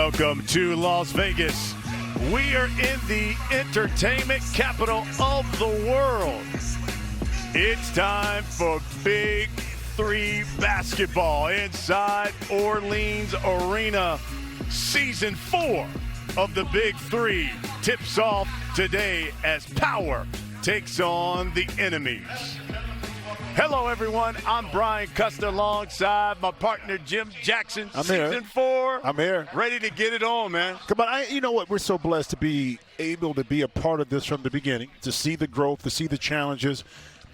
Welcome to Las Vegas. We are in the entertainment capital of the world. It's time for Big 3 basketball inside Orleans Arena. Season 4 of the Big 3 tips off today as Power takes on the enemies. Hello, everyone. I'm Brian Custer alongside my partner, Jim Jackson. Season 4. I'm here. Ready to get it on, man. Come on. You know what? We're so blessed to be able to be a part of this from the beginning, to see the growth, to see the challenges,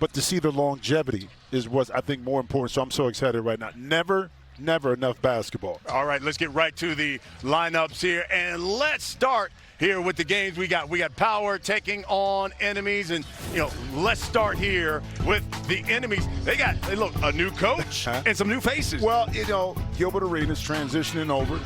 but to see the longevity is what I think more important. So I'm so excited right now. Never enough basketball. All right, let's get right to the lineups here, and let's start here with the games we got. We got Power taking on enemies, and let's start here with the enemies. They got, look, a new coach and some new faces. Well, Gilbert Arenas transitioning over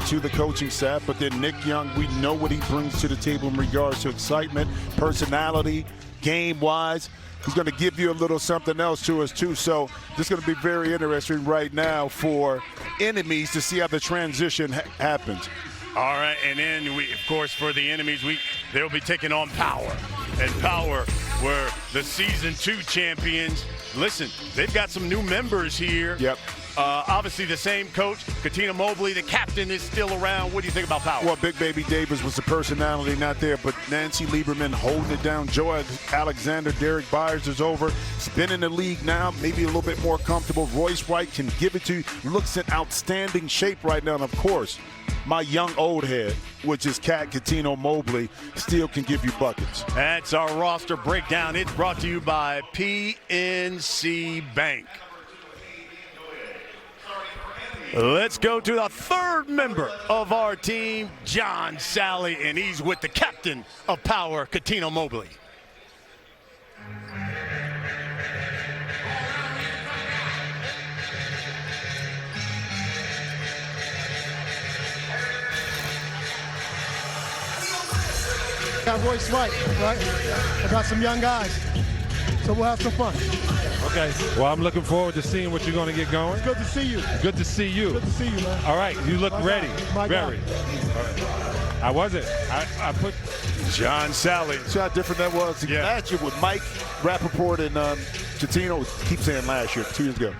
to the coaching staff, but then Nick Young, we know what he brings to the table in regards to excitement, personality, game-wise. He's going to give you a little something else to us, too. So this is going to be very interesting right now for enemies to see how the transition happens. All right, and then, of course, for the enemies, they'll be taking on Power. And Power were the Season 2 champions. Listen, they've got some new members here. Yep. Obviously, the same coach, Katina Mobley, the captain, is still around. What do you think about Power? Well, Big Baby Davis was the personality not there, but Nancy Lieberman holding it down. Joe Alexander, Derek Byers is over. He's been in the league now, maybe a little bit more comfortable. Royce White can give it to you. Looks in outstanding shape right now. And, of course, my young old head, which is Katina Mobley, still can give you buckets. That's our roster breakdown. It's brought to you by PNC Bank. Let's go to the third member of our team, John Sally, and he's with the captain of Power, Katina Mobley. Got Royce White, right? I got some young guys, so we'll have some fun. Okay. Well, I'm looking forward to seeing what you're going to get going. It's good to see you. Good to see you. Good to see you, man. All right. You look ready. My Very. guy. All right. I wasn't. I put John Sally. See how different that was? Yeah. Last year with Mike Rappaport and Katina, keep saying last year, 2 years ago.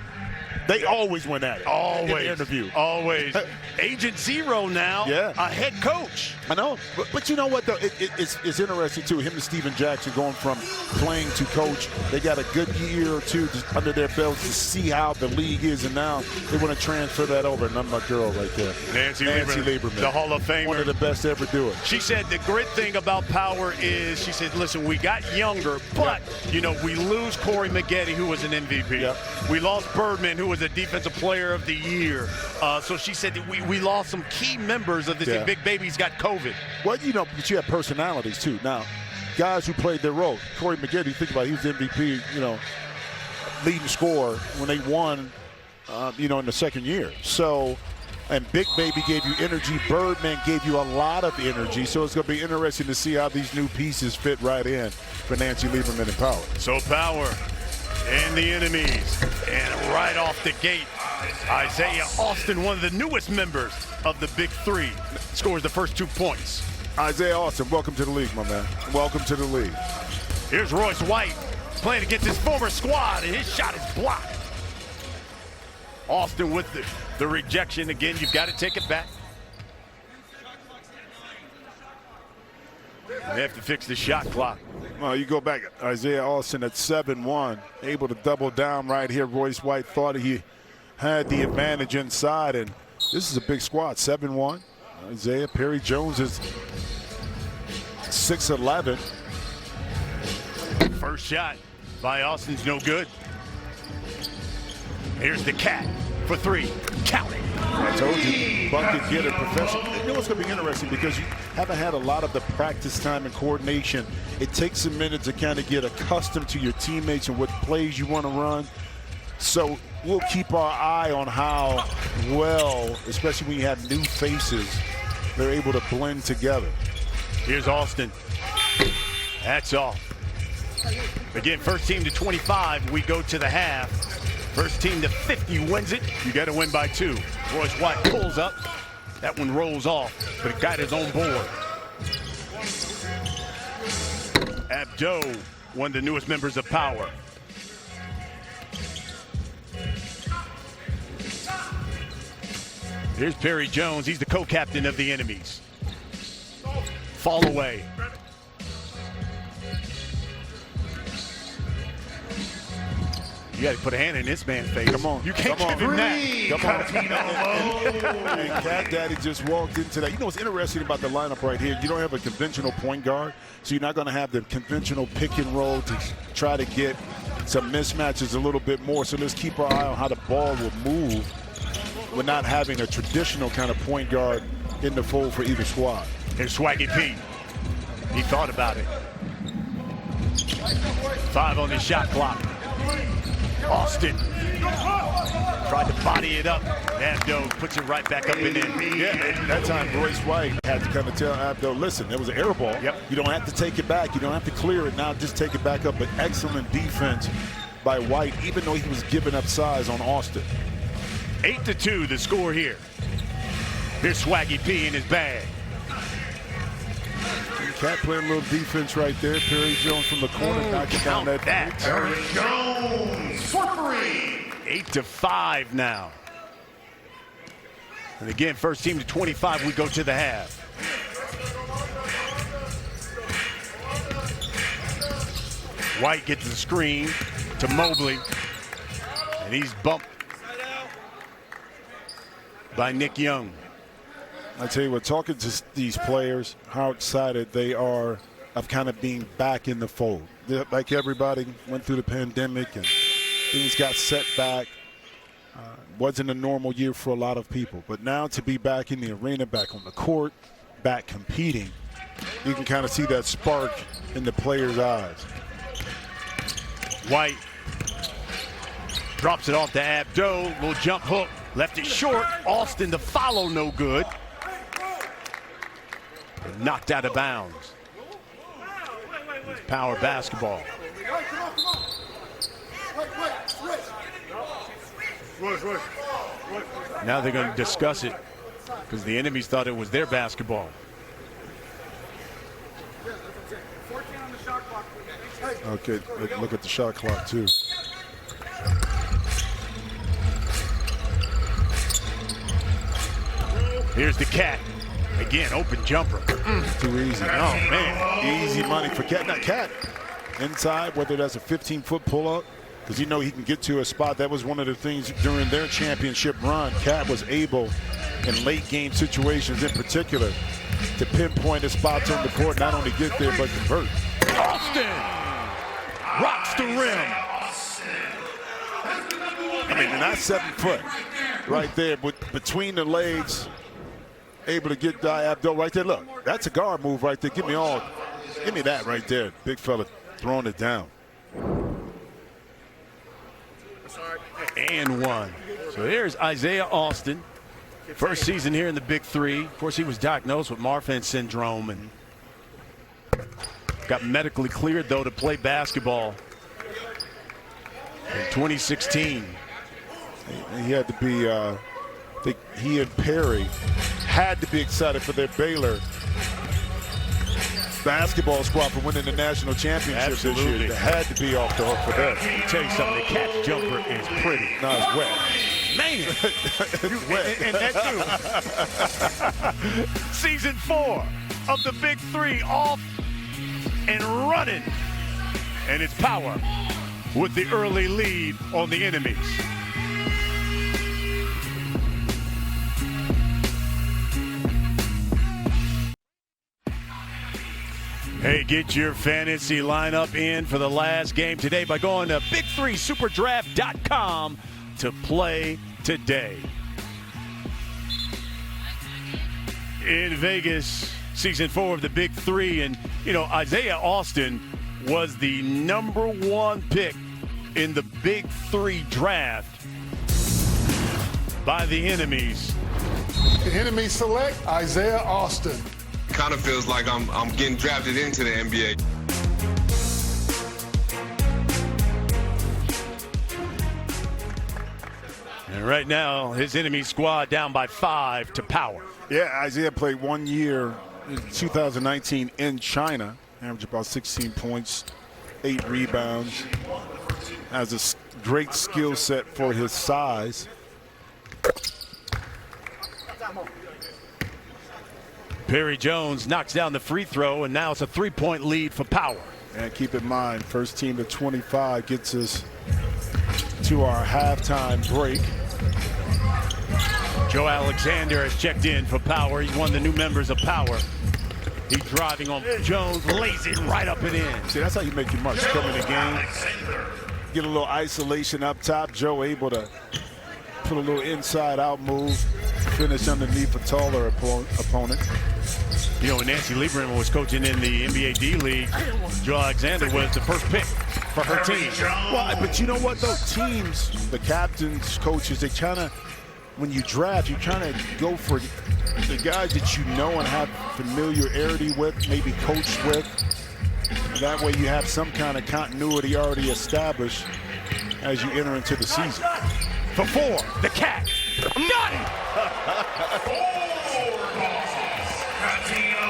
They always went at it. Always. In the interview. Always. Agent Zero now. Yeah. A head coach. I know. But you know what, though? It's interesting, too. Him and Steven Jackson going from playing to coach. They got a good year or two just under their belts to see how the league is, and now they want to transfer that over. And I'm my girl right there. Nancy Lieberman, the Hall of Famer. One of the best to ever do it. She said the great thing about Power is, she said, listen, we got younger, but, we lose Corey Maggette, who was an MVP. Yep. We lost Birdman, who was a defensive player of the year. So she said that we lost some key members of this team. Big Baby's got COVID. Well, but you have personalities, too. Now, guys who played their role. Corey Maggette, you think about it, he was the MVP, leading scorer when they won, in the second year. So, and Big Baby gave you energy. Birdman gave you a lot of energy. So it's going to be interesting to see how these new pieces fit right in for Nancy Lieberman and Power. So Power and the enemies. And right off the gate, Isaiah Austin, one of the newest members of the Big 3, scores the first 2 points. Isaiah Austin, welcome to the league, my man. Welcome to the league. Here's Royce White playing against his former squad, and his shot is blocked. Austin with the rejection. Again, you've got to take it back. They have to fix the shot clock. Well, you go back, Isaiah Austin at 7-1, able to double down right here. Royce White thought he had the advantage inside, and this is a big squad, 7-1. Isaiah, Perry Jones is 6'11". First shot by Austin's no good. Here's the cat for 3. Count it. I told you, bucket getter, professional. You know what's going to be interesting because you haven't had a lot of the practice time and coordination. It takes a minute to kind of get accustomed to your teammates and what plays you want to run. So we'll keep our eye on how well, especially when you have new faces, they're able to blend together. Here's Austin. That's all. Again, first team to 25, we go to the half. First team to 50 wins it. You got to win by 2. Royce White pulls up. That one rolls off, but it got his own board. Abdo, one of the newest members of Power. Here's Perry Jones. He's the co-captain of the enemies. Fall away. You got to put a hand in this man's face. Come on. You can't Come give on. him that. Come on. And Cat Daddy just walked into that. You know what's interesting about the lineup right here? You don't have a conventional point guard, so you're not going to have the conventional pick and roll to try to get some mismatches a little bit more. So let's keep our eye on how the ball will move. We're not having a traditional kind of point guard in the fold for either squad. Here's Swaggy P. He thought about it. 5 on the shot clock. Austin tried to body it up. Abdo puts it right back up and in. Yeah, that time Royce White had to kind of tell Abdo, listen, it was an air ball. Yep. You don't have to take it back. You don't have to clear it. Now just take it back up. But excellent defense by White, even though he was giving up size on Austin. 8-2 the score here. Here's Swaggy P in his bag. Cat playing a little defense right there. Perry Jones from the corner knocking down that. Perry Jones for 3. 8-5 now. And again, first team to 25, we go to the half. White gets the screen to Mobley, and he's bumped by Nick Young. I tell you what, talking to these players, how excited they are of kind of being back in the fold. Like everybody went through the pandemic and things got set back. Wasn't a normal year for a lot of people. But now to be back in the arena, back on the court, back competing, you can kind of see that spark in the players' eyes. White drops it off to Abdo. Little jump hook. Left it short. Austin to follow, no good. Knocked out of bounds. It's Power basketball. Now they're going to discuss it because the enemies thought it was their basketball. Okay, look at the shot clock too. Here's the Cat. Again, open jumper. Too easy. Oh, man. Easy money for Cat. Now, Cat inside, whether that's a 15-foot pull-up, because you know he can get to a spot. That was one of the things during their championship run. Cat was able, in late-game situations in particular, to pinpoint the spots on the court, not only get there, but convert. Austin rocks the rim. I mean, not 7 foot right there, but between the legs, able to get Abdo right there. Look, that's a guard move right there. Give me that right there. Big fella throwing it down. And one. So here's Isaiah Austin. First season here in the Big 3. Of course, he was diagnosed with Marfan syndrome and got medically cleared, though, to play basketball in 2016. He had to be, I think he and Perry had to be excited for their Baylor basketball squad for winning the national championship this year. They had to be off the hook for that. Let me tell you something, the Cat's jumper is pretty. No, it's wet. Man, It's wet. and that too. Season 4 of the Big 3 off and running. And it's Power with the early lead on the enemies. Hey, get your fantasy lineup in for the last game today by going to Big3Superdraft.com to play today. In Vegas, season 4 of the Big 3, and you know, Isaiah Austin was the #1 pick in the Big 3 draft by the enemies. The enemies select Isaiah Austin. Kind of feels like I'm getting drafted into the NBA. And right now, his enemy squad down by 5 to Power. Yeah, Isaiah played 1 year in 2019 in China, averaged about 16 points, 8 rebounds. Has a great skill set for his size. Perry Jones knocks down the free throw, and now it's a 3-point lead for Power. And keep in mind, first team to 25 gets us to our halftime break. Joe Alexander has checked in for Power. He's one of the new members of Power. He's driving on Jones, lays it right up and in. See, that's how you make your marks. Come in the game, get a little isolation up top. Joe able to put a little inside-out move, finish underneath a taller opponent. You know, when Nancy Lieberman was coaching in the NBA D-League, Joe Alexander was the first pick for her team. Well, but you know what, though? Teams, the captains, coaches, they kind of, when you draft, you kind of go for the guys that you know and have familiarity with, maybe coached with. That way you have some kind of continuity already established as you enter into the season. For 4, the Cat. Got it!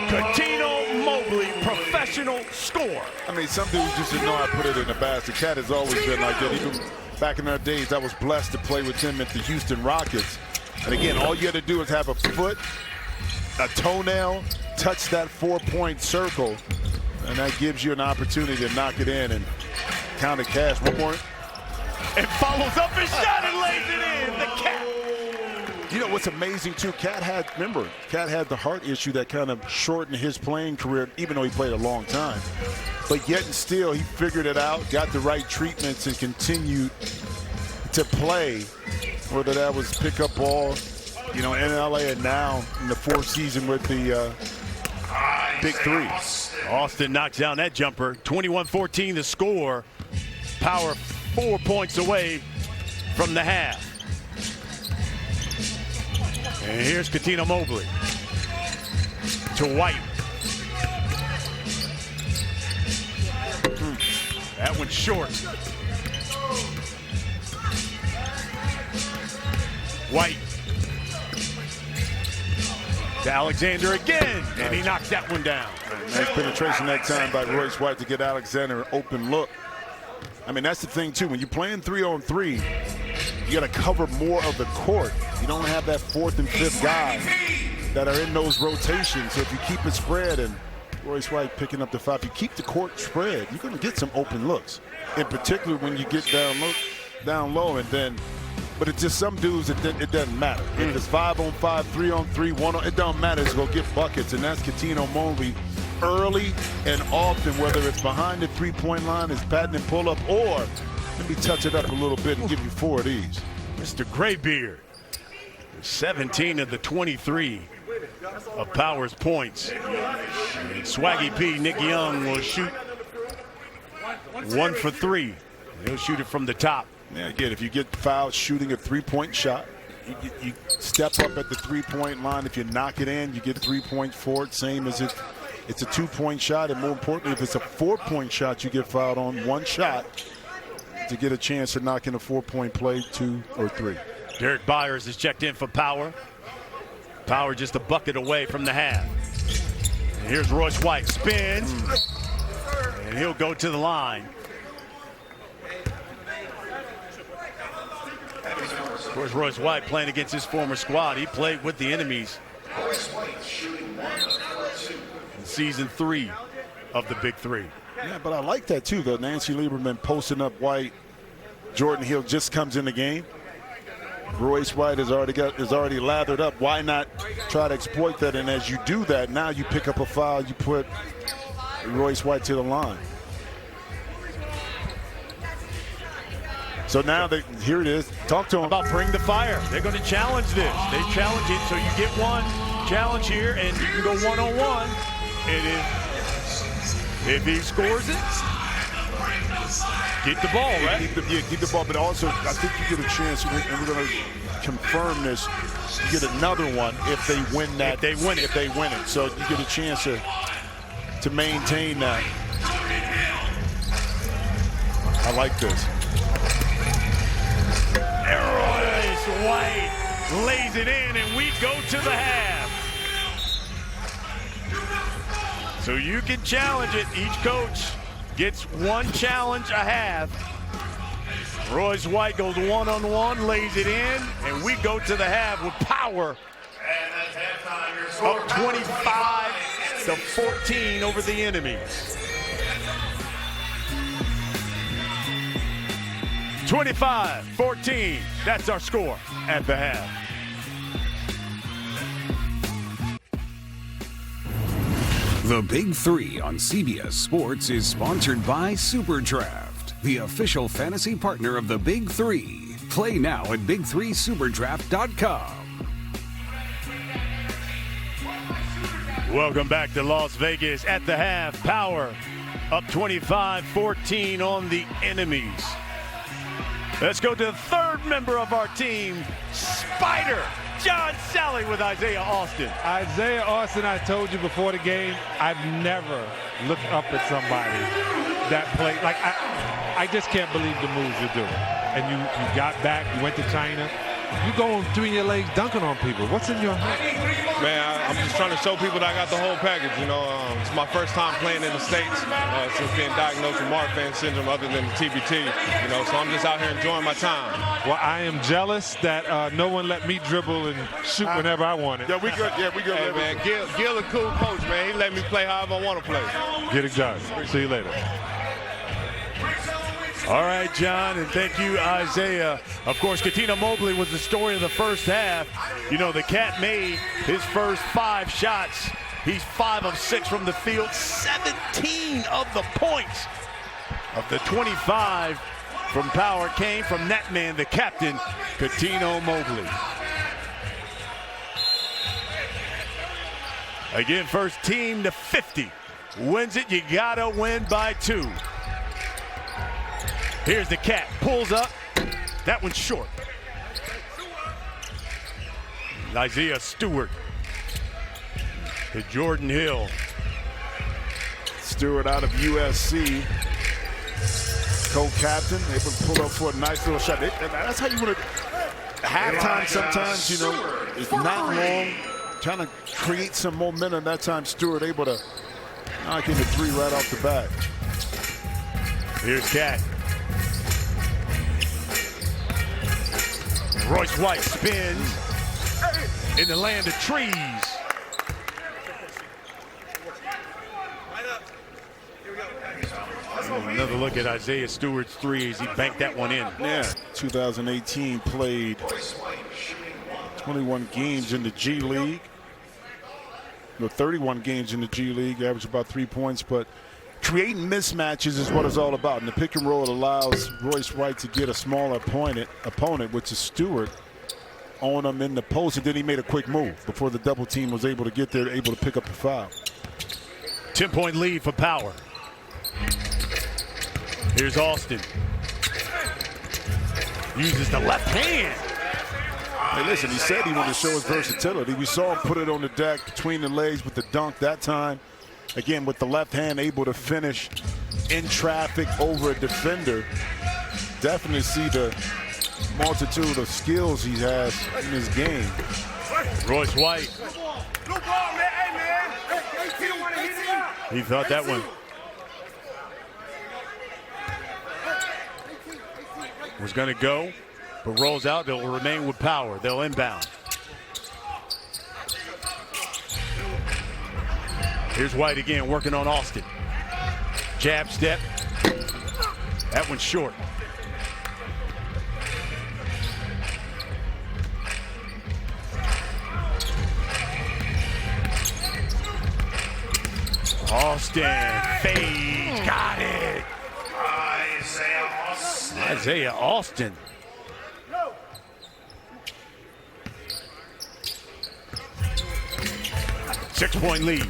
Catino Mobley, professional score. I mean, some dudes just didn't know how to put it in the basket. Cat has always been like that. Even back in our days, I was blessed to play with him at the Houston Rockets. And again, all you had to do is have a foot, a toenail, touch that 4-point circle, and that gives you an opportunity to knock it in and count a cash. One more. And follows up his shot and lays it in. The Cat. You know what's amazing too? Cat had the heart issue that kind of shortened his playing career, even though he played a long time. But yet and still, he figured it out, got the right treatments, and continued to play. Whether that was pickup ball, you know, in LA, and now in the 4th season with the Big 3. Austin knocks down that jumper. 21-14 the score. Power 4 points away from the half. And here's Catino Mobley to White. That one's short. White to Alexander again, and he knocks that one down. Nice penetration that time by Royce White to get Alexander an open look. I mean, that's the thing, too. When you're playing 3-on-3, you got to cover more of the court. You don't have that 4th and 5th guy that are in those rotations. So if you keep it spread, and Royce White picking up the 5, you keep the court spread, you're going to get some open looks. In particular, when you get down low, and then, but it's just some dudes, it doesn't matter. If it's 5-on-5, 3-on-3, 1-on, it don't matter. It's going to get buckets, and that's Catino Mobley early and often, whether it's behind the 3-point line, it's patent and pull up, or let me touch it up a little bit and give you 4 of these. Mr. Graybeard, 17 of the 23 of Power's points. And Swaggy P, Nick Young, will shoot 1 for 3. He'll shoot it from the top. Yeah, again, if you get fouled shooting a 3-point shot, you step up at the 3-point line. If you knock it in, you get 3 points for it, same as if it's a 2-point shot. And more importantly, if it's a 4-point shot, you get fouled on 1 shot to get a chance to knock in a 4-point play, 2 or 3. Derek Byers is checked in for Power. Power just a bucket away from the half. And here's Royce White, spins, and he'll go to the line. Of course, Royce White playing against his former squad. He played with the enemies in season 3 of the Big 3. Yeah, but I like that too, though. Nancy Lieberman posting up White. Jordan Hill just comes in the game. Royce White is already lathered up. Why not try to exploit that? And as you do that, now you pick up a foul. You put Royce White to the line. So now here it is. Talk to him about bring the fire. They're going to challenge this. They challenge it, so you get one challenge here, and you can go one-on-one. And if he scores it, keep the ball, right? Keep the ball, but also I think you get a chance, and we're going to confirm this. You get another one if they win that. If they win it, so you get a chance to maintain that. I like this. lays it in, and we go to the half. So you can challenge it. Each coach gets one challenge a half. Royce White goes one-on-one, lays it in, and we go to the half with Power up 25-14 over the enemy. 25-14, that's our score at the half. The Big 3 on CBS Sports is sponsored by SuperDraft, the official fantasy partner of the Big 3. Play now at big3superdraft.com. Welcome back to Las Vegas at the half. Power up 25-14 on the enemies. Let's go to the third member of our team, Spider John Sally with Isaiah Austin. Isaiah Austin, I told you before the game, I've never looked up at somebody that played. Like, I just can't believe the moves you're doing. And you got back, you went to China. You going between your legs dunking on people. What's in your head? Man, I'm just trying to show people that I got the whole package. You know, it's my first time playing in the States since being diagnosed with Marfan syndrome other than TBT. You know, so I'm just out here enjoying my time. Well, I am jealous that no one let me dribble and shoot whenever I wanted. Yeah, we good. Yeah, we good. Hey, man, Gil a cool coach, man. He let me play however I want to play. Get it done. See you later. All right, John, and thank you, Isaiah. Of course, Cuttino Mobley was the story of the first half. You know, the Cat made his first 5 shots. He's 5 of 6 from the field, 17 of the points of the 25 from Power came from that man, the captain, Cuttino Mobley. Again, first team to 50. Wins it, you gotta win by 2. Here's the Cat, pulls up. That one's short. Isaiah Stewart to Jordan Hill. Stewart out of USC. Co-captain, able to pull up for a nice little shot. That's how you want to. Halftime sometimes, you know, it's not long. Trying to create some momentum. That time Stewart able to knock in the 3 right off the bat. Here's Cat. Royce White spins in the land of trees. Another look at Isaiah Stewart's 3 as he banked that one in. Yeah, 2018 played 21 games in the G League. 31 games in the G League, averaged about 3 points, but creating mismatches is what it's all about. And the pick and roll allows Royce White to get a smaller opponent, which is Stewart, on him in the post, and then he made a quick move before the double team was able to get there, able to pick up the foul. 10-point lead for Power. Here's Austin. Uses the left hand. Hey, listen, he said he wanted to show his versatility. We saw him put it on the deck between the legs with the dunk that time. Again, with the left hand, able to finish in traffic over a defender. Definitely see the multitude of skills he has in his game. Royce White. He thought that one was going to go, but rolls out. They'll remain with Power. They'll inbound. Here's White again, working on Austin. Jab step. That one's short. Austin, fade, got it. Isaiah Austin. Six-point lead.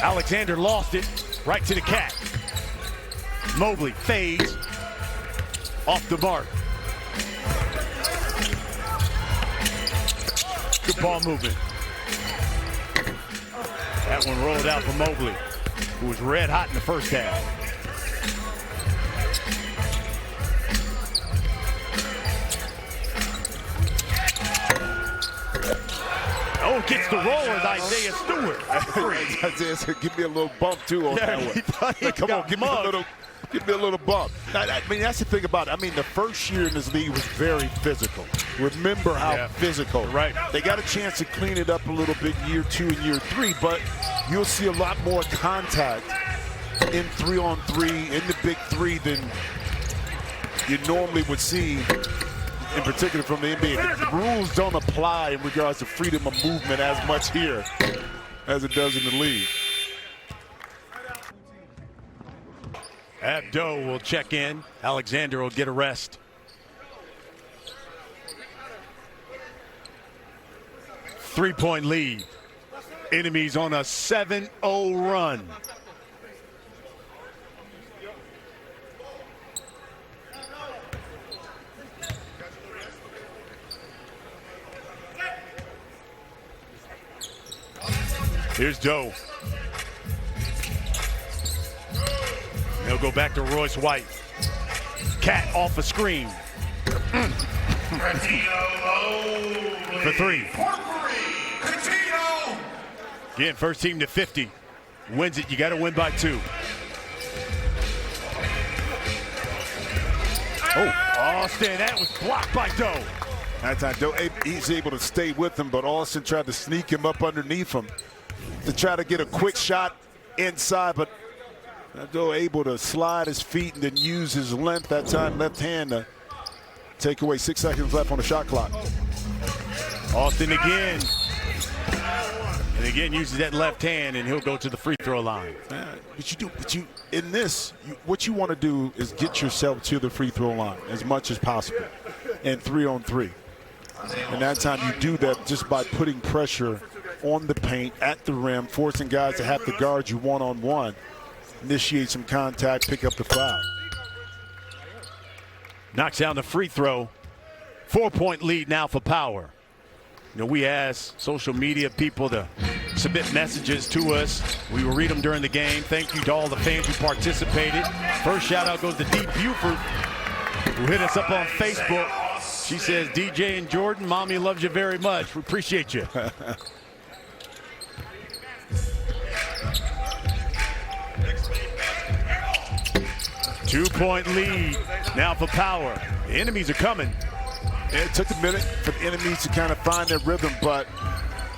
Alexander lost it, right to the Cat. Mobley fades, off the mark. Good ball movement. That one rolled out for Mobley, who was red hot in the first half. Oh, gets the roll as Isaiah Stewart. Isaiah said, give me a little bump, too, on that one. Like, come on, give me a little bump. Now, I mean, that's the thing about it. I mean, the first year in this league was very physical. Remember how physical. Right. They got a chance to clean it up a little bit year 2 and year 3, but you'll see a lot more contact in 3-on-3 in the Big 3 than you normally would see, in particular from the NBA. The rules don't apply in regards to freedom of movement as much here as it does in the league. Abdo will check in. Alexander will get a rest. Three-point lead. Enemies on a 7-0 run. Here's Doe. He'll go back to Royce White. Cat off a screen. For three. Again, first team to 50. Wins it, you got to win by 2. Oh, Austin, that was blocked by Doe. That time, Doe, he's able to stay with him, but Austin tried to sneak him up underneath him to try to get a quick shot inside, but Doe able to slide his feet and then use his length, that time left hand, to take away 6 seconds left on the shot clock. Austin again. And again uses that left hand, and he'll go to the free throw line. What you want to do is get yourself to the free throw line as much as possible in 3-on-3. And that time you do that just by putting pressure on the paint, at the rim, forcing guys to have to guard you one-on-one, initiate some contact, pick up the foul. Knocks down the free throw. 4-point lead now for Power. You know, we asked social media people to submit messages to us. We will read them during the game. Thank you to all the fans who participated. First shout out goes to Dee Buford, who hit us up on Facebook. She says, DJ and Jordan, Mommy loves you very much. We appreciate you. Two-point lead now for Power. The enemies are coming. It took a minute for the enemies to kind of find their rhythm, but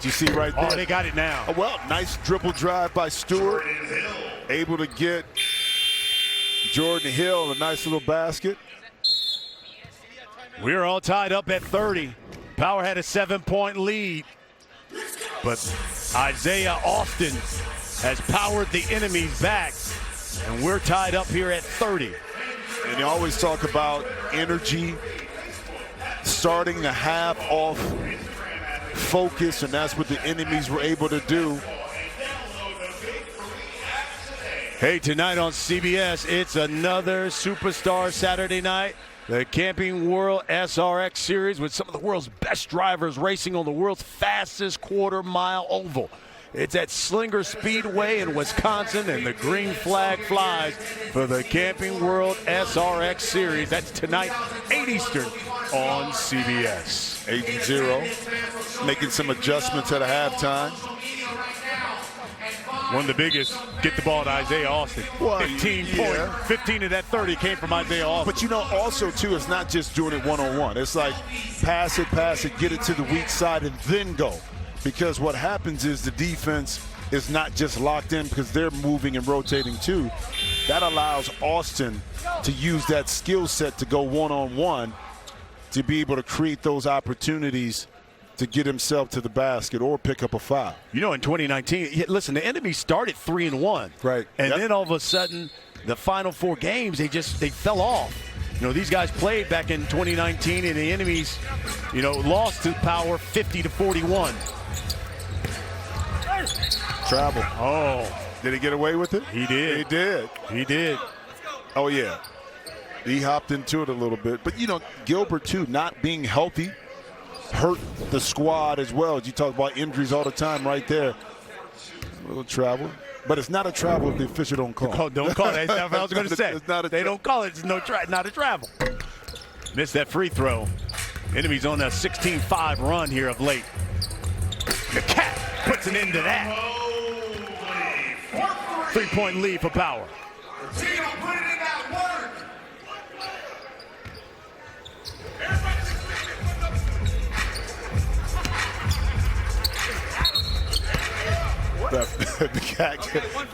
you see right there. Oh, they got it now. Well, nice dribble drive by Stewart. Able to get Jordan Hill a nice little basket. We're all tied up at 30. Power had a 7-point lead, but Isaiah Austin has powered the enemies back, and we're tied up here at 30. And you always talk about energy, starting the half off focus, and that's what the enemies were able to do. Hey, tonight on CBS, it's another Superstar Saturday night. The Camping World SRX Series with some of the world's best drivers racing on the world's fastest quarter-mile oval. It's at Slinger Speedway in Wisconsin, and the green flag flies for the Camping World SRX Series. That's tonight, 8 Eastern on CBS. 8-0, making some adjustments at a halftime. One of the biggest, get the ball to Isaiah Austin. 15 points. 15 of that 30 came from Isaiah Austin. But you know, also too, it's not just doing it one-on-one. It's like pass it, get it to the weak side, and then go. Because what happens is the defense is not just locked in because they're moving and rotating too. That allows Austin to use that skill set to go one-on-one to be able to create those opportunities to get himself to the basket or pick up a foul. You know, in 2019, listen, the enemy started 3-1. Right. And then all of a sudden, the final 4 games, they fell off. You know, these guys played back in 2019, and the enemies, you know, lost to Power 50-41. Travel. Oh. Did he get away with it? He did. He did. He did. Oh, yeah. He hopped into it a little bit. But, you know, Gilbert, too, not being healthy, hurt the squad as well. You talk about injuries all the time right there. A little travel. But it's not a travel if the official don't call. Don't call it. That's what I was going to say. They don't call it. It's not a travel. Missed that free throw. Enemies on a 16-5 run here of late. The Cat puts an end to that. 3-point lead for Power. The Cat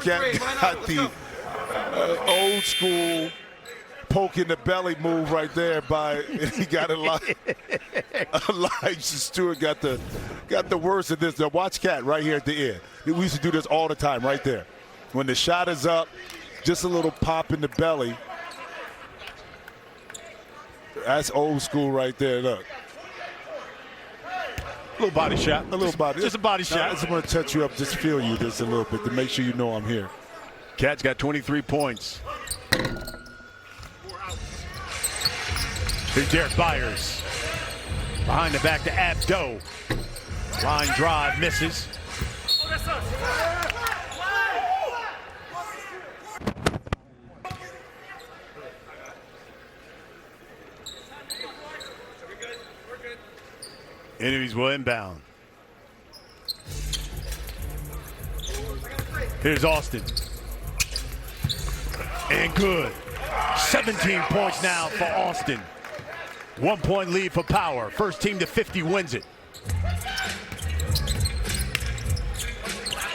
got the old school poke in the belly move right there he got Elijah Stewart got the worst of this. Now watch Cat right here at the end. We used to do this all the time right there. When the shot is up, just a little pop in the belly. That's old school right there. Look. A little body shot. A little body. Just a body shot. I just want to touch you up, just feel you just a little bit to make sure you know I'm here. Cat's got 23 points. Here's Derek Byers. Behind the back to Abdo. Line drive misses. Enemies will inbound. Here's Austin. And good. 17 points now for Austin. 1-point lead for Power. First team to 50 wins it.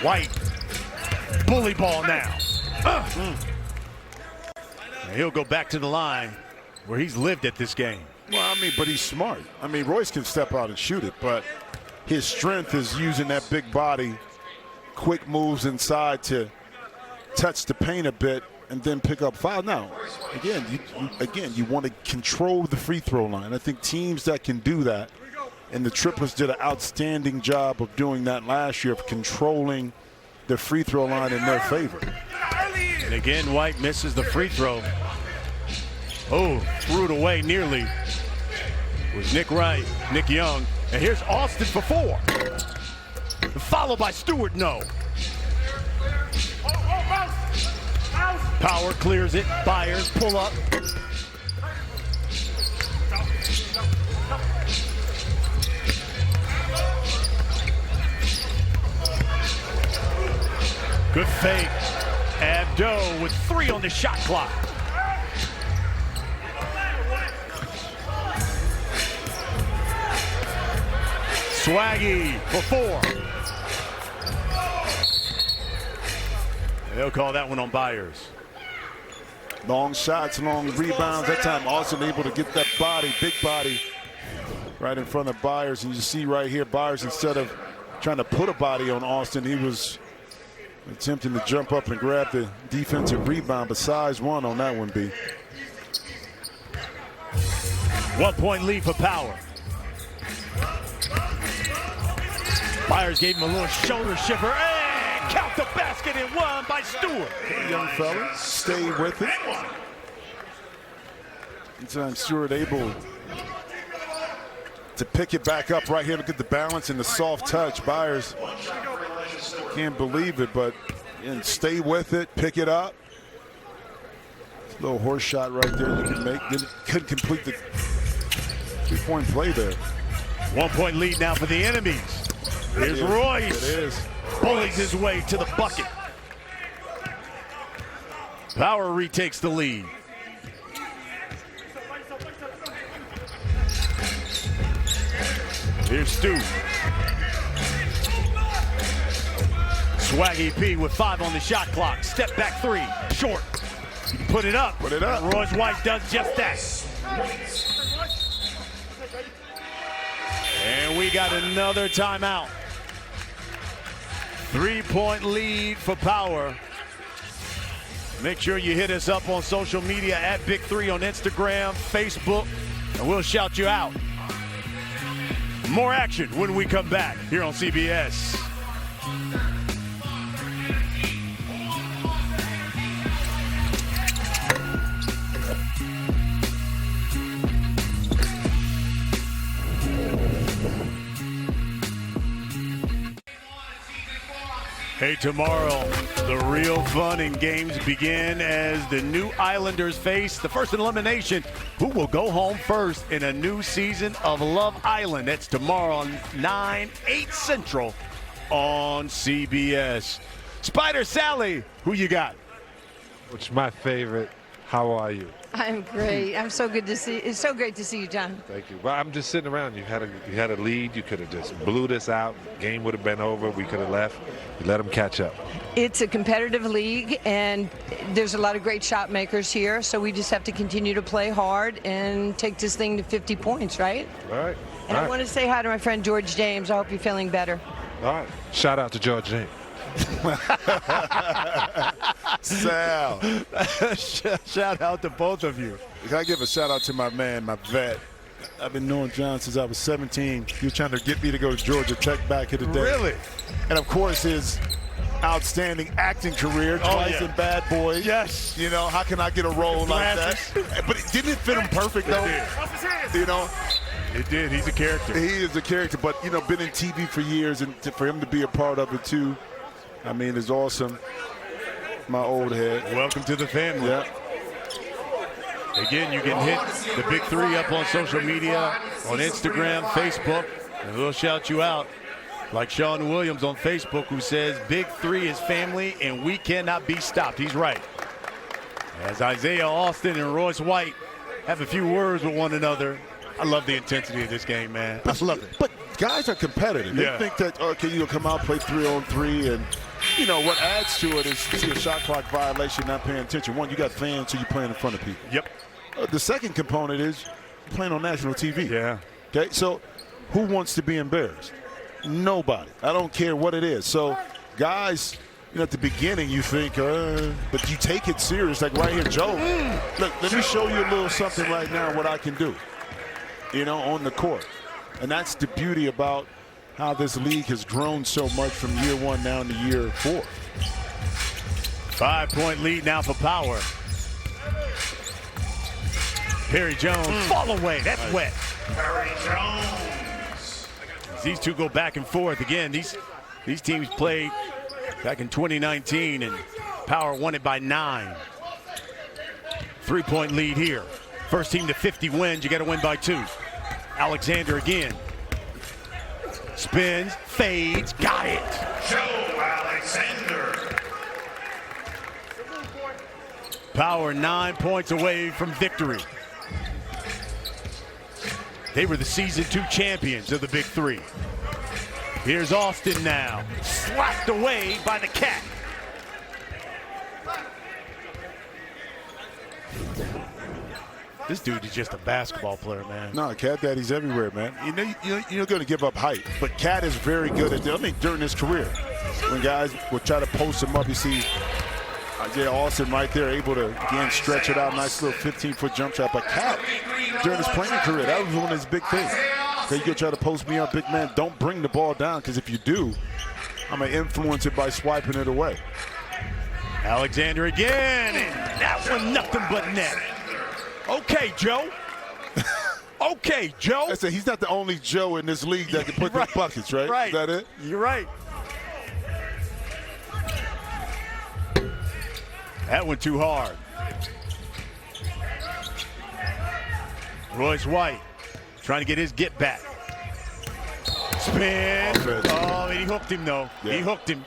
White. Bully ball now. And he'll go back to the line where he's lived at this game. Well, I mean, but he's smart. I mean, Royce can step out and shoot it, but his strength is using that big body, quick moves inside to touch the paint a bit and then pick up foul. Now, again, you want to control the free throw line. I think teams that can do that, and the Triplets did an outstanding job of doing that last year, of controlling the free throw line in their favor. And again, White misses the free throw. Oh, threw it away nearly. Was Nick Young. And here's Austin for 4. Followed by Stewart, no. Power clears it. Byers, pull up. Good fake. Abdo with 3 on the shot clock. Swaggy for 4. They'll call that one on Byers. Long shots, long rebounds. That time Austin able to get that body, big body, right in front of Byers. And you see right here, Byers, instead of trying to put a body on Austin, he was attempting to jump up and grab the defensive rebound, but size 1 on that one, B. 1-point lead for Power. Byers gave him a little shoulder shiver. And count the basket and 1 by Stewart. Young fella, stay with it. Anytime Stewart able to pick it back up right here. Look at the balance and the soft touch. Byers can't believe it, but stay with it, pick it up. Little horse shot right there you can make. Couldn't complete the 3-point play there. 1-point lead now for the enemies. Here's Royce. It is. Bullies his way to the bucket. Power retakes the lead. Here's Stu. Swaggy P with 5 on the shot clock. Step back 3. Short. You can put it up. Put it up. Royce White does just that. And we got another timeout. 3-point lead for Power. Make sure you hit us up on social media at Big3 on Instagram, Facebook, and we'll shout you out. More action when we come back here on CBS. Hey, tomorrow, the real fun and games begin as the new Islanders face the first elimination. Who will go home first in a new season of Love Island? That's tomorrow on 9, 8 Central on CBS. Spider Sally, who you got? Which is my favorite. How are you? I'm great. I'm so good to see. It's so great to see you, John. Thank you. Well, I'm just sitting around. You had a lead. You could have just blew this out. Game would have been over. We could have left. You let them catch up. It's a competitive league, and there's a lot of great shot makers here. So we just have to continue to play hard and take this thing to 50 points, right? All right. And I want to say hi to my friend George James. I hope you're feeling better. All right. Shout out to George James. Sal. Shout out to both of you. I give a shout out to my man, my vet. I've been knowing John since I was 17. He was trying to get me to go to Georgia Tech back in the day. Really? And of course his outstanding acting career, twice in Bad Boys. Yes. You know, how can I get a role like that? But didn't it fit him perfect though? You know? It did. He's a character. He is a character, but you know, been in TV for years, and for him to be a part of it too, I mean, it's awesome. My old head. Welcome to the family. Yeah. Again, you can hit the Big 3 up on social media, on Instagram, Facebook, and we'll shout you out. Like Sean Williams on Facebook, who says Big 3 is family and we cannot be stopped. He's right. As Isaiah Austin and Royce White have a few words with one another. I love the intensity of this game, man. I love it. But guys are competitive. They think that, okay, you'll come out, play 3-on-3, and, you know, what adds to it is you see a shot clock violation, not paying attention. One, you got fans, so you're playing in front of people. Yep. The second component is you're playing on national TV. Yeah. Okay, so who wants to be embarrassed? Nobody. I don't care what it is. So, guys, you know, at the beginning you think, but you take it serious. Like right here, Joe, look, let me show you a little something right now, what I can do, you know, on the court. And that's the beauty about how this league has grown so much from year one now to year 4. 5-point lead now for Power. Perry Jones, fall away. That's wet. Perry Jones. As these two go back and forth again. These teams played back in 2019, and Power won it by 9. 3-point lead here. First team to 50 wins. You got to win by 2. Alexander again. Spins, fades, got it. Joe Alexander. Power 9 points away from victory. They were the season 2 champions of the Big 3. Here's Austin now. Slapped away by the Cat. This dude is just a basketball player, man. No, Cat Daddy's everywhere, man. You're going to give up height, but Cat is very good at that. I mean, during his career, when guys would try to post him up, you see Isaiah Austin right there, able to, again, stretch it out. Nice little 15-foot jump shot. But Cat, during his playing career, that was one of his big things. Okay, you can try to post me up, big man. Don't bring the ball down, because if you do, I'm going to influence it by swiping it away. Alexander again, and that one nothing but net. Okay, Joe. Okay, Joe. I said he's not the only Joe in this league that can put the buckets, right? Right. Is that it? You're right. That went too hard. Royce White trying to get his get back. Spin. Oh, and he hooked him, though. Yeah. He hooked him.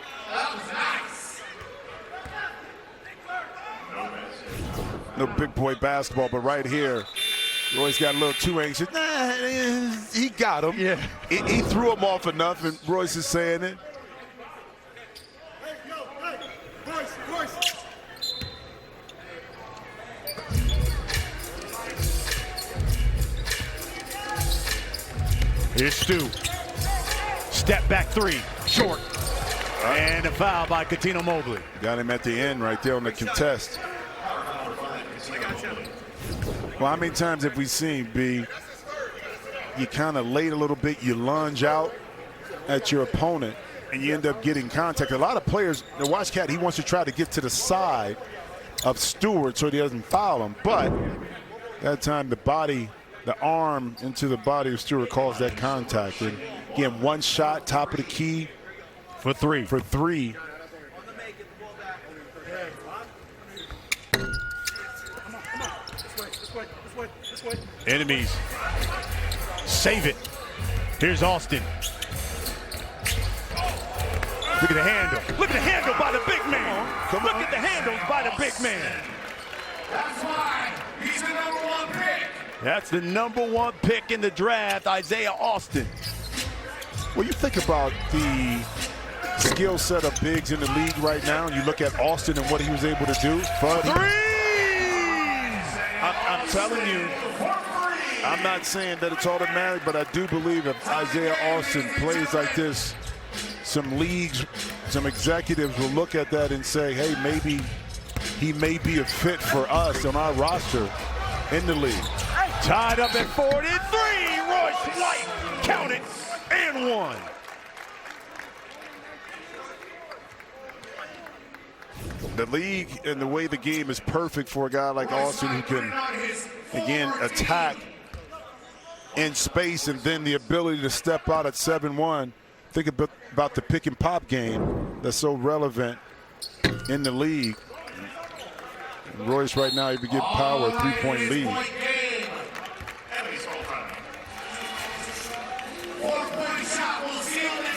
No big boy basketball, but right here, Royce got a little too anxious. Nah, he got him. Yeah. He threw him off enough, and Royce is saying it. Here's Stu. Step back 3, short. And a foul by Katino Mobley. Got him at the end right there on the contest. Well, how many times have we seen, B, you kind of late a little bit, you lunge out at your opponent, and you end up getting contact. A lot of players, the watch Cat, he wants to try to get to the side of Stewart so he doesn't foul him. But that time the arm into the body of Stewart caused that contact. And again, one shot, top of the key. For 3. For 3. Enemies. Save it. Here's Austin. Look at the handle. Look at the handle by the big man. Look at the handles by the big man. That's why he's the #1 pick. That's the #1 pick in the draft, Isaiah Austin. Well, you think about the skill set of bigs in the league right now, and you look at Austin and what he was able to do. For threes! I'm telling you, I'm not saying that it's automatic, but I do believe if Isaiah Austin plays like this, some leagues, some executives will look at that and say, hey, maybe he may be a fit for us on our roster in the league. Tied up at 43, Royce White, count it, and one. The league and the way the game is perfect for a guy like Austin who can, again, attack in space and then the ability to step out at 7-1. Think about the pick and pop game that's so relevant in the league. Royce right now, he would get power, 3-point lead.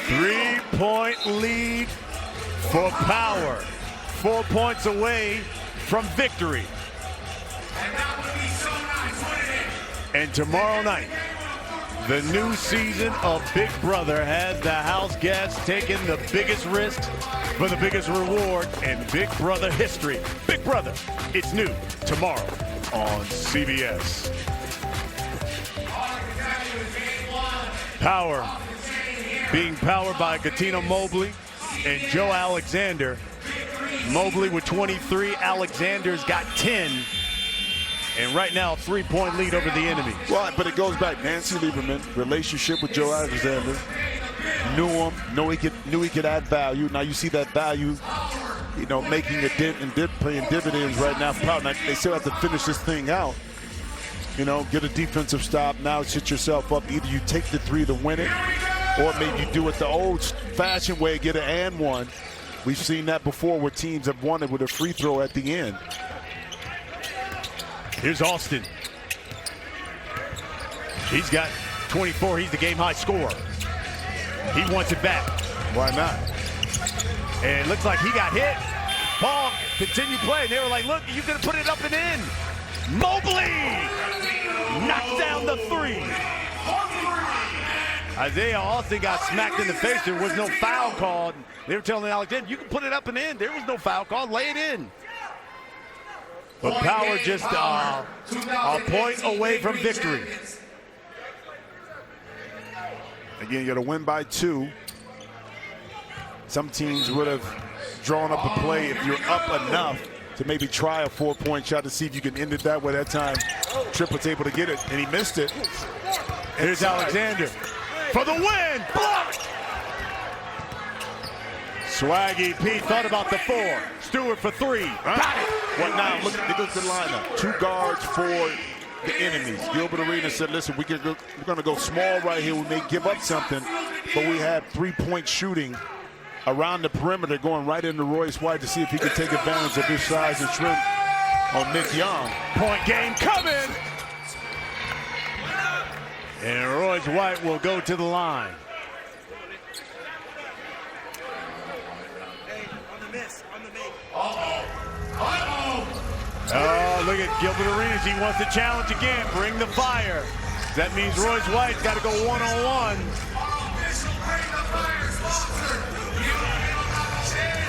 3-point lead for Power. 4 points away from victory. And tomorrow night, the new season of Big Brother has the house guests taking the biggest risks for the biggest reward in Big Brother history. Big Brother, it's new tomorrow on CBS. Power being powered by Gaetano Mobley and Joe Alexander. Mobley with 23, Alexander's got 10. And right now, 3-point lead over the enemy. Well, but it goes back. Nancy Lieberman, relationship with Joe Alexander. Knew him, knew he could add value. Now you see that value, you know, making a dent and paying dividends right now. Now they still have to finish this thing out. You know, get a defensive stop. Now sit yourself up. Either you take the 3 to win it, or maybe you do it the old-fashioned way, get an and one. We've seen that before where teams have won it with a free throw at the end. Here's Austin. He's got 24. He's the game-high scorer. He wants it back. Why not? And it looks like he got hit. Paul continued playing. They were like, look, you're going to put it up and in. Mobley knocks down the 3. Isaiah Austin got smacked in the face. There was no foul called. They were telling Alexander, you can put it up and in. There was no foul called. Lay it in. But Power just a point away from victory. Again, you got to win by 2. Some teams would have drawn up a play if you're up enough to maybe try a 4-point shot to see if you can end it that way. That time, Tripp was able to get it, and he missed it. Here's Alexander for the win. Blocked. Swaggy P thought about the 4. Stewart for 3. Got it. What now? Look at the lineup. 2 guards for the enemies. Gilbert Arenas said, listen, we're going to go small right here. We may give up something, but we have 3-point shooting around the perimeter going right into Royce White to see if he can take advantage of his size and strength on Nick Young. Point game coming. And Royce White will go to the line. Oh, look at Gilbert Arenas. He wants to challenge again. Bring the fire. That means Royce White's got to go one-on-one.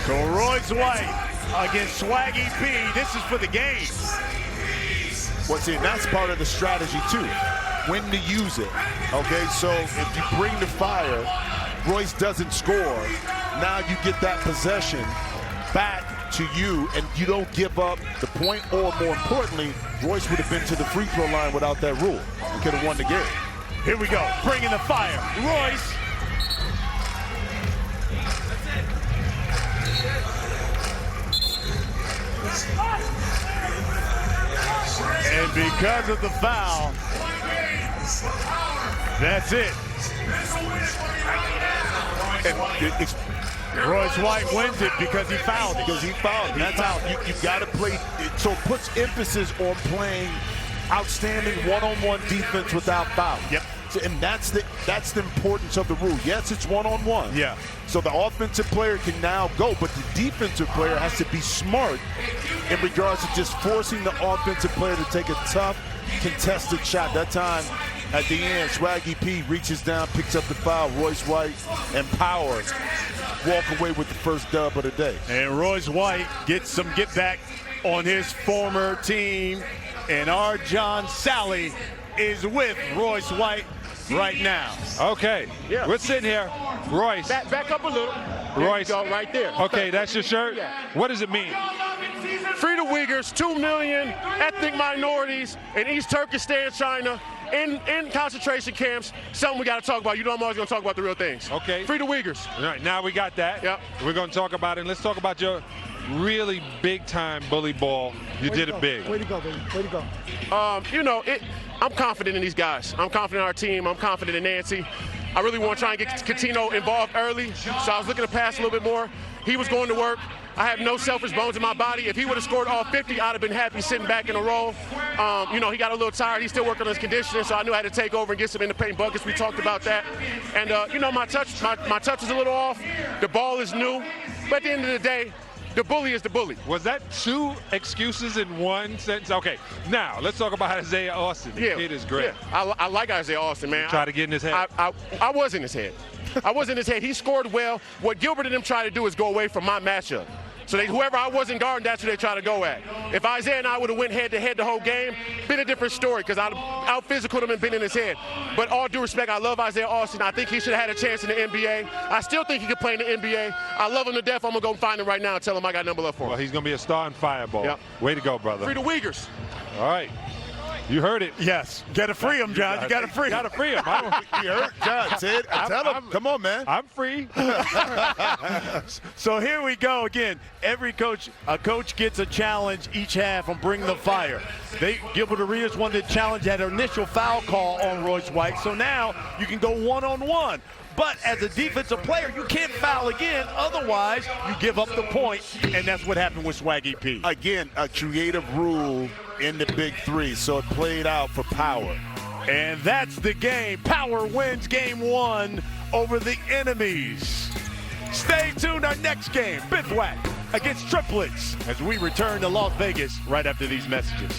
So Royce White against Swaggy P. This is for the game. What's it? That's part of the strategy too. When to use it. Okay, so if you bring the fire, Royce doesn't score. Now you get that possession back to you, and you don't give up the point, or more importantly, Royce would have been to the free throw line without that rule. He could have won the game. Here we go, bringing the fire. Royce. And because of the foul, that's it. Royce White wins it because he fouled. That's out. You've got to play. So it puts emphasis on playing outstanding one-on-one defense without foul. Yep. And that's the importance of the rule. Yes, it's one-on-one. Yeah. So the offensive player can now go, but the defensive player has to be smart in regards to just forcing the offensive player to take a tough, contested shot. That time, at the end, Swaggy P reaches down, picks up the foul. Royce White and Power walk away with the first dub of the day. And Royce White gets some get back on his former team. And our John Sally is with Royce White right now. Okay, Yeah. we're sitting here. Royce. Back up a little. Royce. There you go, right there. Okay, that's your shirt? Yeah. What does it mean? Free the Uyghurs, 2 million ethnic minorities in East Turkestan, China, in concentration camps. Something we got to talk about. You know I'm always going to talk about the real things. Okay. Free the Uyghurs. All right, now we got that. Yep. We're going to talk about it. Let's talk about your really big-time bully ball. You did it big. Way to go, baby. Way to go. I'm confident in these guys. I'm confident in our team. I'm confident in Nancy. I really want to try and get Catino involved early, so I was looking to pass a little bit more. He was going to work. I have no selfish bones in my body. If he would have scored all 50, I'd have been happy sitting back in a row. He got a little tired. He's still working on his conditioning, so I knew I had to take over and get some independent buckets. We talked about that. And, my touch is a little off. The ball is new. But at the end of the day, the bully is the bully. Was that 2 excuses in one sentence? Okay, now let's talk about Isaiah Austin. The kid is great. Yeah. I like Isaiah Austin, man. Try to get in his head. I was in his head. I was in his head. He scored well. What Gilbert and them try to do is go away from my matchup. So whoever I wasn't guarding, that's who they try to go at. If Isaiah and I would have went head-to-head the whole game, been a different story because I'd out-physical him and been in his head. But all due respect, I love Isaiah Austin. I think he should have had a chance in the NBA. I still think he could play in the NBA. I love him to death. I'm going to go find him right now and tell him I got number left for him. Well, he's going to be a star in Fireball. Yep. Way to go, brother. Free the Uyghurs. All right. You heard it. Yes. Got to free him, John. You got to free him. Got to free him. You heard John said, tell him, come on, man. I'm free. So here we go again. Every coach gets a challenge each half on Bring the Fire. Gilbert Arenas won the challenge at an initial foul call on Royce White. So now you can go one-on-one. But as a defensive player, you can't foul again. Otherwise, you give up the point, and that's what happened with Swaggy P. Again, a creative rule in the Big 3, so it played out for Power. And that's the game. Power wins game 1 over the enemies. Stay tuned. Our next game, Bivouac against Triplets, as we return to Las Vegas right after these messages.